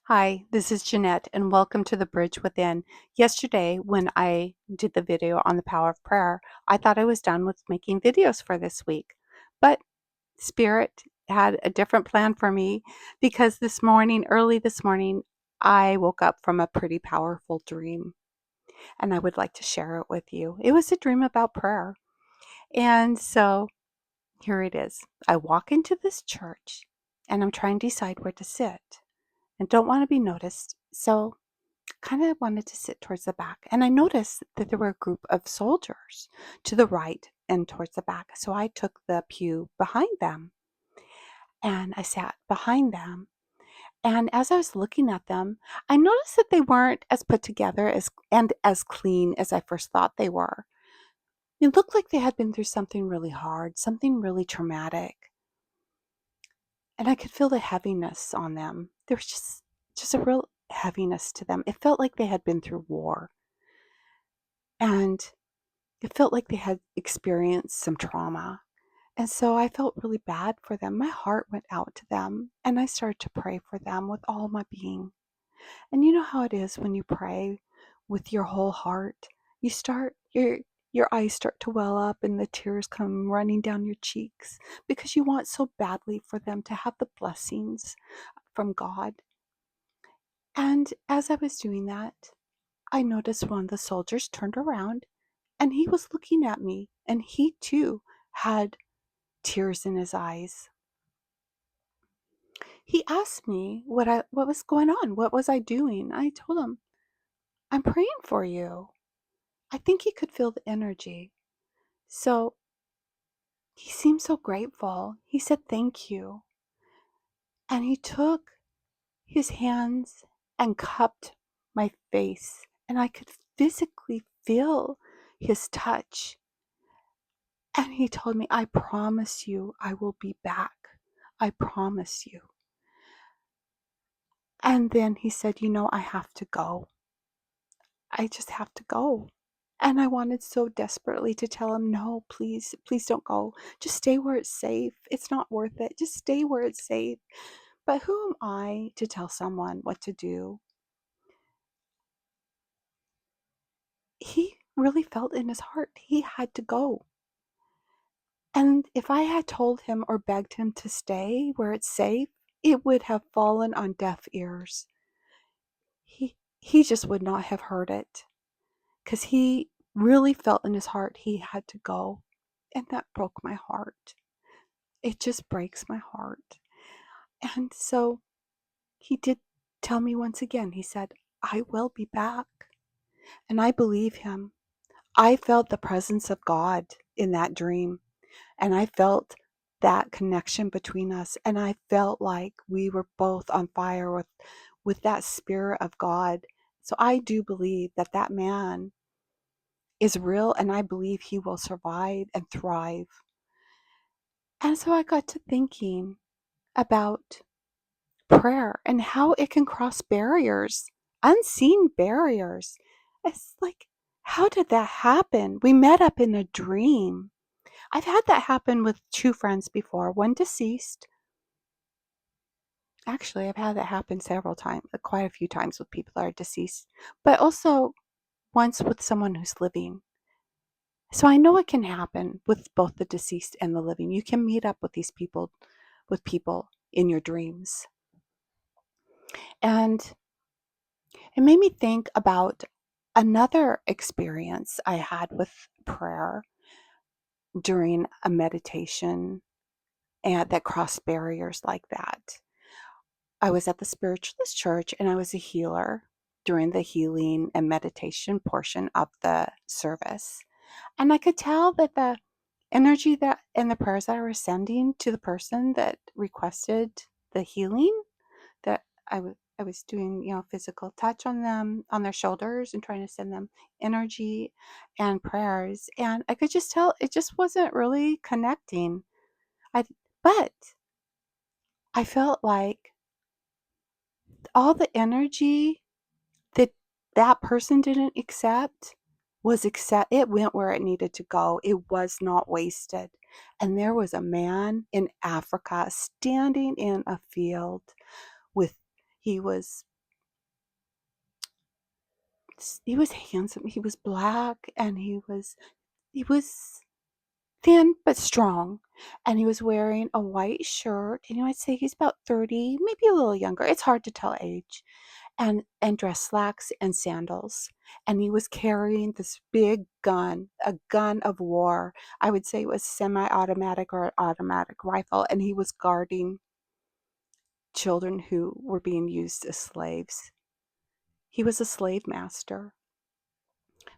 Hi, this is Jeanette, and welcome to The Bridge Within. Yesterday, when I did the video on the power of prayer, I thought I was done with making videos for this week. But Spirit had a different plan for me because early this morning, I woke up from a pretty powerful dream, and I would like to share it with you. It was a dream about prayer. And so here it is. I walk into this church, and I'm trying to decide where to sit and don't want to be noticed. So kind of wanted to sit towards the back. And I noticed that there were a group of soldiers to the right and towards the back. So I took the pew behind them and I sat behind them. And as I was looking at them, I noticed that they weren't as put together and as clean as I first thought they were. It looked like they had been through something really hard, something really traumatic. And I could feel the heaviness on them. There was just a real heaviness to them. It felt like they had been through war. And it felt like they had experienced some trauma. And so I felt really bad for them. My heart went out to them and I started to pray for them with all my being. And you know how it is when you pray with your whole heart. You start your eyes start to well up and the tears come running down your cheeks because you want so badly for them to have the blessings from God. And as I was doing that, I noticed one of the soldiers turned around and he was looking at me, and he too had tears in his eyes. He asked me what was going on, what was I doing. I told him, I'm praying for you. I think he could feel the energy. So he seemed so grateful. He said thank you. And he took his hands and cupped my face, and I could physically feel his touch. And he told me, I promise you I will be back. I promise you. And then he said, I have to go. I just have to go. And I wanted so desperately to tell him, no, please, please don't go. Just stay where it's safe. It's not worth it. Just stay where it's safe. But who am I to tell someone what to do? He really felt in his heart he had to go. And if I had told him or begged him to stay where it's safe, it would have fallen on deaf ears. He just would not have heard it because he really felt in his heart he had to go. And that broke my heart. It just breaks my heart. And so he did tell me once again, he said, I will be back. And I believe him. I felt the presence of God in that dream. And I felt that connection between us. And I felt like we were both on fire with that spirit of God. So I do believe that that man is real, and I believe he will survive and thrive. And so I got to thinking about prayer and how it can cross barriers, unseen barriers. It's like, how did that happen? We met up in a dream. I've had that happen with two friends before, one deceased. Actually, I've had that happen several times, quite a few times with people that are deceased, but also once with someone who's living. So I know it can happen with both the deceased and the living. You can meet up with with people in your dreams. And it made me think about another experience I had with prayer during a meditation and that crossed barriers like that. I was at the spiritualist church and I was a healer during the healing and meditation portion of the service. And I could tell that the energy that and the prayers that I was sending to the person that requested the healing, that I was doing, physical touch on them, on their shoulders, and trying to send them energy and prayers. And I could just tell it just wasn't really connecting. I but I felt like all the energy that that person didn't accept it went where it needed to go. It was not wasted. And there was a man in Africa standing in a field with he was he was handsome. He was black, and he was thin but strong, and he was wearing a white shirt, and I'd say he's about 30, maybe a little younger. It's hard to tell age. And dress slacks and sandals. And he was carrying this big gun, a gun of war. I would say it was semi-automatic or an automatic rifle, and he was guarding children who were being used as slaves. He was a slave master.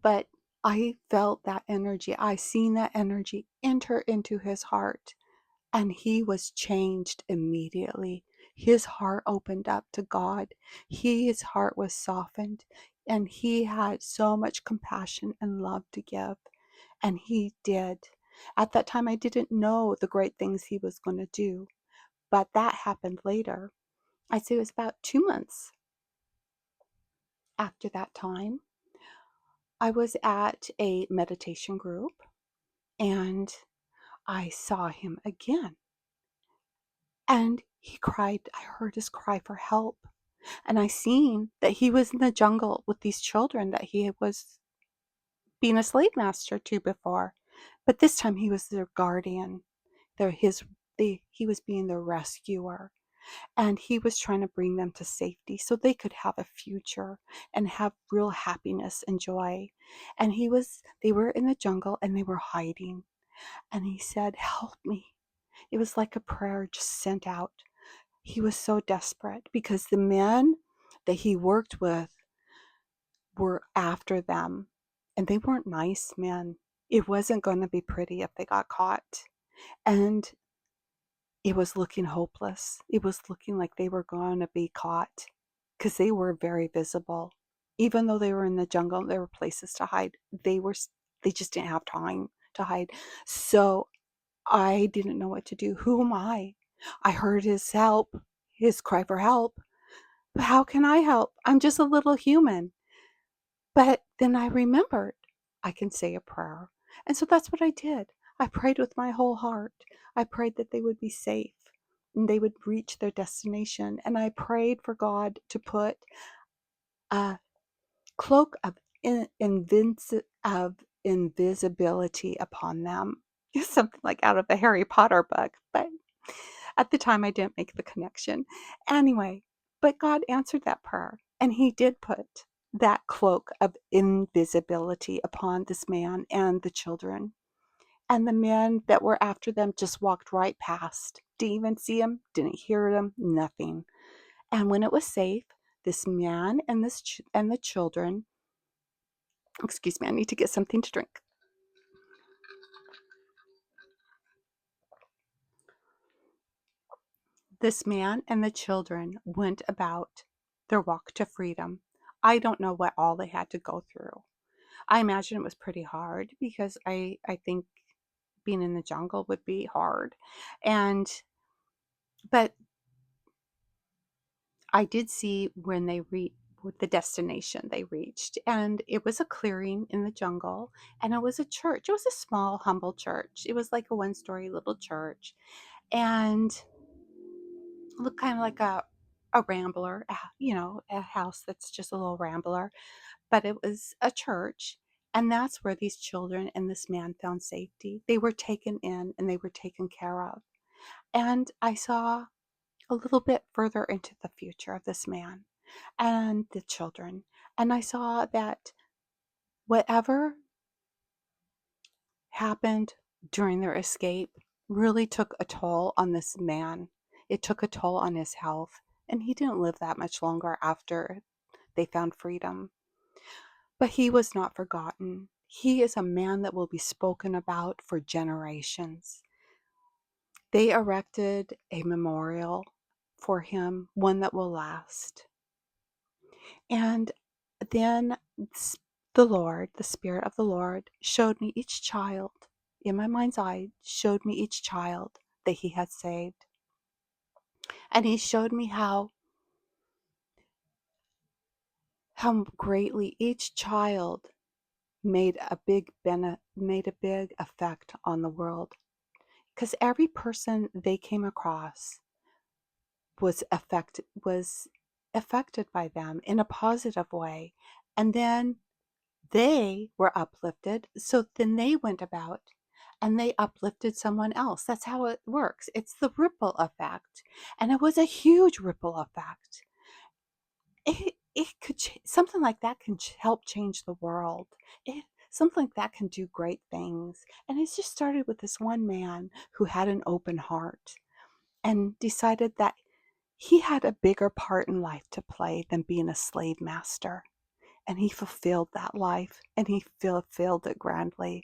But I felt that energy. I seen that energy enter into his heart, and he was changed immediately. His heart opened up to God. His heart was softened, and he had so much compassion and love to give. And he did. At that time, I didn't know the great things he was going to do, but that happened later. I'd say it was about 2 months after that time. I was at a meditation group, and I saw him again. And he cried. I heard his cry for help. And I seen that he was in the jungle with these children that he was being a slave master to before. But this time he was their guardian. He was being their rescuer. And he was trying to bring them to safety so they could have a future and have real happiness and joy. And they were in the jungle and they were hiding. And he said, "Help me." It was like a prayer just sent out. He was so desperate because the men that he worked with were after them, and they weren't nice men. It wasn't going to be pretty if they got caught. And it was looking hopeless. It was looking like they were going to be caught because they were very visible. Even though they were in the jungle, there were places to hide. They just didn't have time to hide. So I didn't know what to do. Who am I? I heard his cry for help. But how can I help? I'm just a little human. But then I remembered I can say a prayer. And so that's what I did. I prayed with my whole heart. I prayed that they would be safe and they would reach their destination. And I prayed for God to put a cloak of, of invisibility upon them. Something like out of a Harry Potter book. But at the time, I didn't make the connection. Anyway, but God answered that prayer, and He did put that cloak of invisibility upon this man and the children. And the men that were after them just walked right past. Didn't even see him, didn't hear him, nothing. And when it was safe, this man and the children, excuse me, I need to get something to drink. This man and the children went about their walk to freedom. I don't know what all they had to go through. I imagine it was pretty hard because I think being in the jungle would be hard. And but I did see when they reached the destination they reached, and it was a clearing in the jungle, and it was a church. It was a small, humble church. It was like a one-story little church, and looked kind of like a rambler, a house that's just a little rambler, but it was a church. And that's where these children and this man found safety. They were taken in and they were taken care of. And I saw a little bit further into the future of this man and the children. And I saw that whatever happened during their escape really took a toll on this man. It took a toll on his health, and he didn't live that much longer after they found freedom. But he was not forgotten. He is a man that will be spoken about for generations. They erected a memorial for him, one that will last. And then the Lord, the Spirit of the Lord, showed me each child in my mind's eye, showed me each child that He had saved. And He showed me how greatly each child made a big effect on the world, because every person they came across was affected by them in a positive way, And then they were uplifted. So then they went about and they uplifted someone else. That's how it works. It's the ripple effect. And it was a huge ripple effect. It could something like that can help change the world. Something like that can do great things. And it just started with this one man who had an open heart and decided that he had a bigger part in life to play than being a slave master. And he fulfilled that life and he fulfilled it grandly.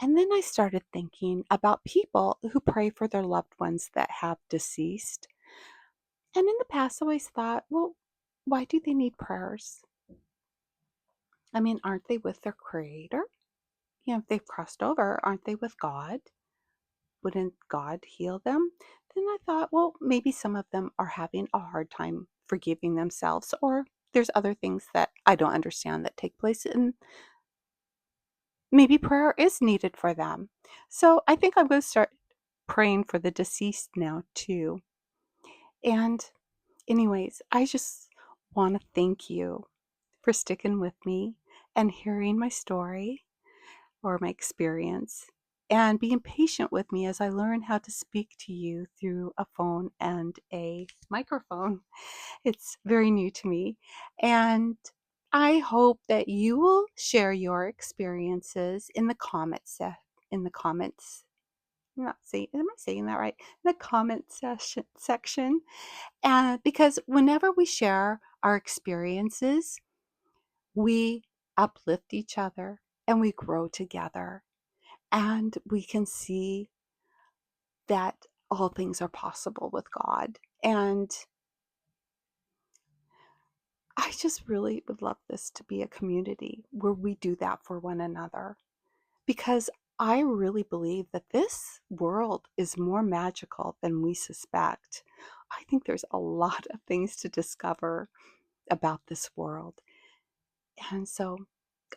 And then I started thinking about people who pray for their loved ones that have deceased. And in the past, I always thought, well, why do they need prayers? I mean, aren't they with their creator? You know, if they've crossed over, aren't they with God? Wouldn't God heal them? Then I thought, well, maybe some of them are having a hard time forgiving themselves, or there's other things that I don't understand that take place, and maybe prayer is needed for them. So I think I'm going to start praying for the deceased now, too. And, anyways, I just want to thank you for sticking with me and hearing my story or my experience and being patient with me as I learn how to speak to you through a phone and a microphone. It's very new to me. And I hope that you will share your experiences in the in the comments. I'm not saying, am I saying that right? In the section. And because whenever we share our experiences, we uplift each other and we grow together. And we can see that all things are possible with God. And I just really would love this to be a community where we do that for one another, because I really believe that this world is more magical than we suspect. I think there's a lot of things to discover about this world. And so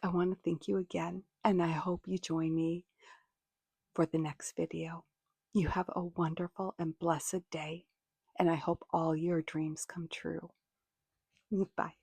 I want to thank you again, and I hope you join me for the next video. You have a wonderful and blessed day, and I hope all your dreams come true. Bye.